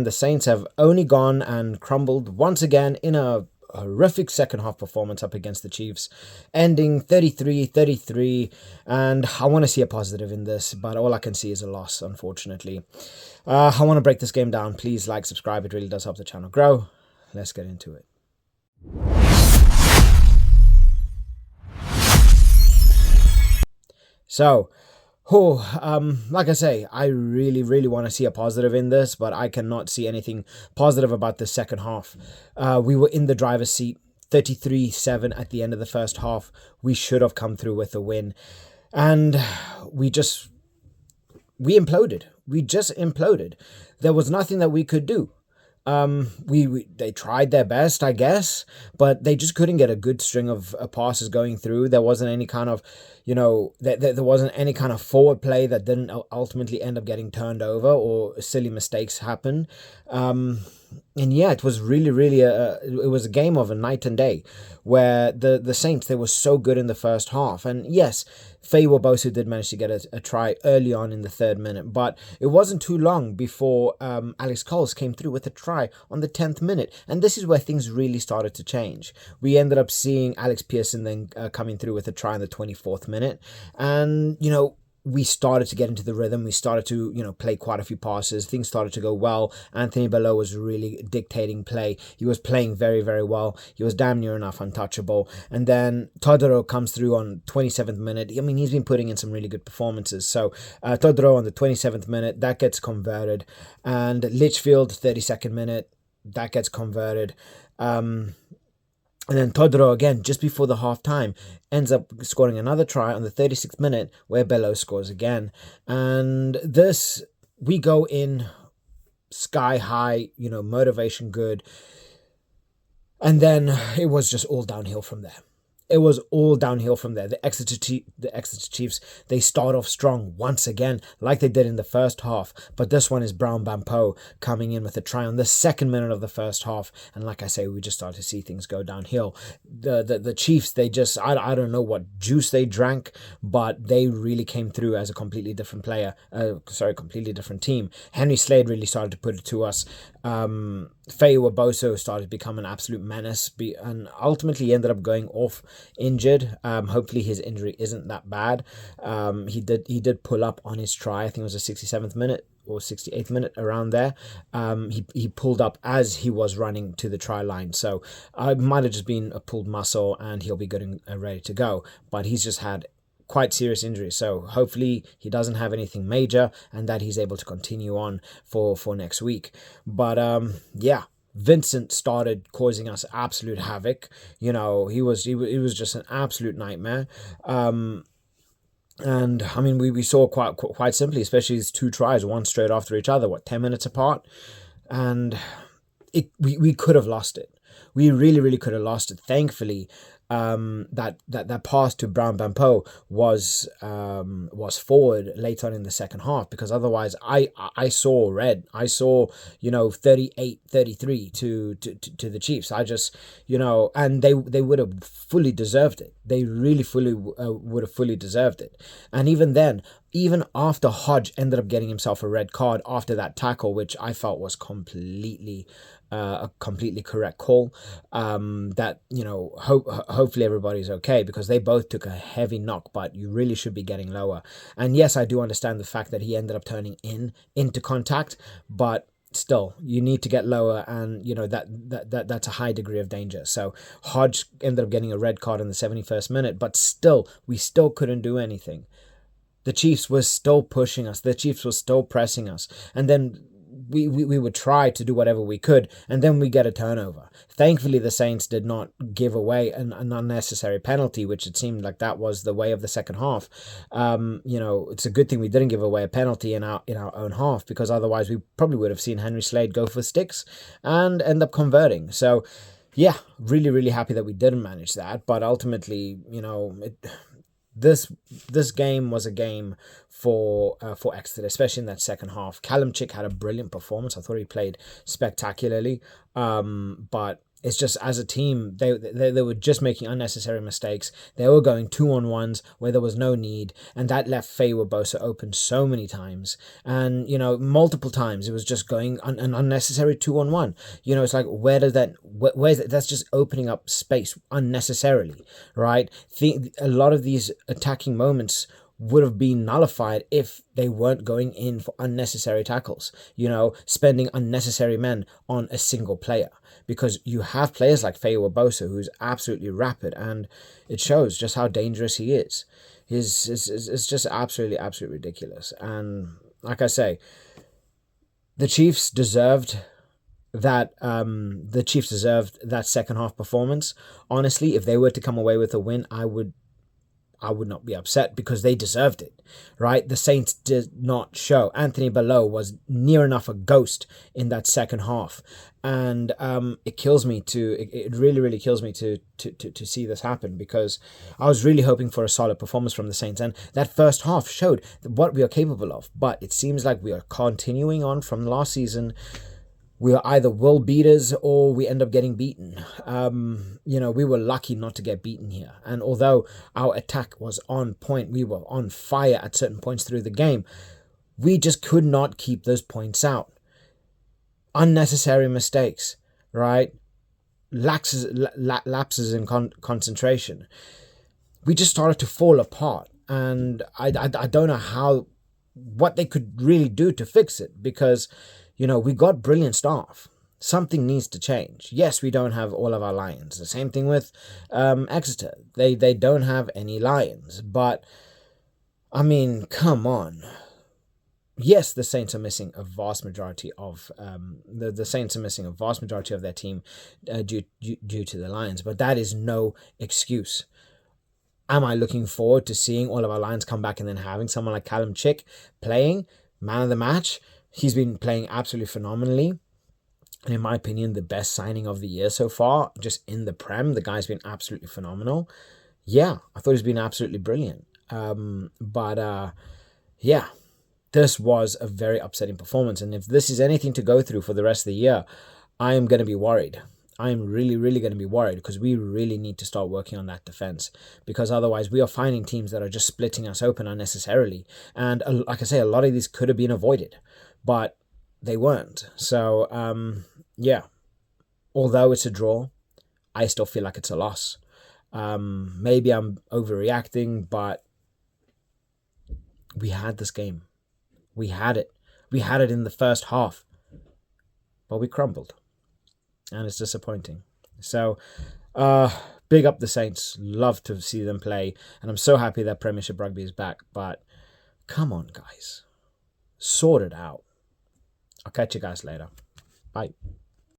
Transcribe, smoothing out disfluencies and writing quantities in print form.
The Saints have only gone and crumbled once again in a horrific second half performance up against the Chiefs, ending 33-33, and I want to see a positive in this, but all I can see is a loss, unfortunately. I want to break this game down. Please like, subscribe, it really does help the channel grow. Let's get into it. So, like I say, I really want to see a positive in this, but I cannot see anything positive about the second half. We were in the driver's seat, 33-7 at the end of the first half. We should have come through with a win, and we imploded. We just imploded. There was nothing that we could do. They tried their best, I guess, but they just couldn't get a good string of passes going through. There wasn't any kind of, there wasn't any kind of forward play that didn't ultimately end up getting turned over or silly mistakes happen. And yeah, it was really it was a game of a night and day, where the Saints, they were so good in the first half. And yes, Feiwabosu did manage to get a try early on in the 3rd minute, but it wasn't too long before Alex Coles came through with a try on the 10th minute. And this is where things really started to change. We ended up seeing Alex Pearson then coming through with a try in the 24th minute. And, we started to get into the rhythm. We started to, play quite a few passes. Things started to go well. Anthony Belleau was really dictating play. He was playing very well. He was damn near enough untouchable. And then Todoro comes through on 27th minute. I mean, he's been putting in some really good performances. So Todoro on the 27th minute, that gets converted. And Litchfield, 32nd minute, that gets converted. And then Todoro again, just before the half time, ends up scoring another try on the 36th minute, where Belleau scores again. And this, we go in sky high, motivation good. And then it was just all downhill from there. It was all downhill from there. The Exeter Chiefs, they start off strong once again, like they did in the first half. But this one is Brown Bampo coming in with a try on the 2nd minute of the first half. And like I say, we just started to see things go downhill. The Chiefs, they just, I don't know what juice they drank, but they really came through as a completely different completely different team. Henry Slade really started to put it to us. Feiwabosu started to become an absolute menace, and ultimately ended up going off injured. Hopefully his injury isn't that bad. He did pull up on his try. I think it was the 67th minute or 68th minute, around there. He pulled up as he was running to the try line, so it might have just been a pulled muscle, and he'll be good and ready to go. But he's just had quite serious injuries, so hopefully he doesn't have anything major and that he's able to continue on for next week. But yeah, Vincent started causing us absolute havoc. He was just an absolute nightmare. And I mean, we saw quite simply, especially his 2 tries, one straight after each other, 10 minutes apart, and we could have lost it. We really could have lost it. Thankfully, that pass to Brown Bampo was forward late on in the second half, because otherwise I saw red. I saw 38-33 to the Chiefs. I just and they would have fully deserved it. They really would have fully deserved it. And even then, even after Hodge ended up getting himself a red card after that tackle, which I felt was completely a completely correct call, that hopefully everybody's okay, because they both took a heavy knock, but you really should be getting lower. And yes, I do understand the fact that he ended up turning into contact, but still, you need to get lower, and that's a high degree of danger. So Hodge ended up getting a red card in the 71st minute, but still, we still couldn't do anything. The Chiefs were still pushing us. The Chiefs were still pressing us. And then we would try to do whatever we could, and then we get a turnover. Thankfully, the Saints did not give away an unnecessary penalty, which it seemed like that was the way of the second half. It's a good thing we didn't give away a penalty in our own half, because otherwise we probably would have seen Henry Slade go for sticks and end up converting. So yeah, really happy that we didn't manage that. But ultimately, this game was a game for Exeter, especially in that second half. Callum Chick had a brilliant performance. I thought he played spectacularly. But It's just, as a team, they were just making unnecessary mistakes. They were going 2-on-1s where there was no need, and that left Feiwa-Bosa open so many times. And, multiple times it was just going an unnecessary 2-on-1. It's like, where does that, where's that? That's just opening up space unnecessarily, right? A lot of these attacking moments would have been nullified if they weren't going in for unnecessary tackles, spending unnecessary men on a single player, because you have players like Feiwa-Bosa who's absolutely rapid, and it shows just how dangerous he is. It's just absolutely ridiculous. And like I say, the Chiefs deserved that second half performance. Honestly, if they were to come away with a win, I would not be upset, because they deserved it, right? The Saints did not show. Anthony Below was near enough a ghost in that second half, and it kills me it really kills me to see this happen, because I was really hoping for a solid performance from the Saints, and that first half showed what we are capable of. But it seems like we are continuing on from last season. We are either world beaters or we end up getting beaten. We were lucky not to get beaten here. And although our attack was on point, we were on fire at certain points through the game, we just could not keep those points out. Unnecessary mistakes, right? Lapses in concentration. We just started to fall apart. And I don't know what they could really do to fix it, because we got brilliant staff. Something needs to change. Yes, we don't have all of our lions. The same thing with Exeter. They don't have any lions. But, I mean, come on. Yes, the Saints are missing a vast majority of the Saints are missing a vast majority of their team due to the Lions, but that is no excuse. Am I looking forward to seeing all of our Lions come back and then having someone like Callum Chick playing man of the match? He's been playing absolutely phenomenally. And in my opinion, the best signing of the year so far, just in the Prem. The guy's been absolutely phenomenal. Yeah, I thought he's been absolutely brilliant. Yeah, this was a very upsetting performance. And if this is anything to go through for the rest of the year, I am going to be worried. I'm really going to be worried, because we really need to start working on that defense, because otherwise we are finding teams that are just splitting us open unnecessarily. And like I say, a lot of these could have been avoided, but they weren't. So, yeah, although it's a draw, I still feel like it's a loss. Maybe I'm overreacting, but we had this game. We had it. We had it in the first half, but we crumbled. And it's disappointing. So, big up the Saints. Love to see them play. And I'm so happy that Premiership Rugby is back. But come on, guys. Sort it out. I'll catch you guys later. Bye.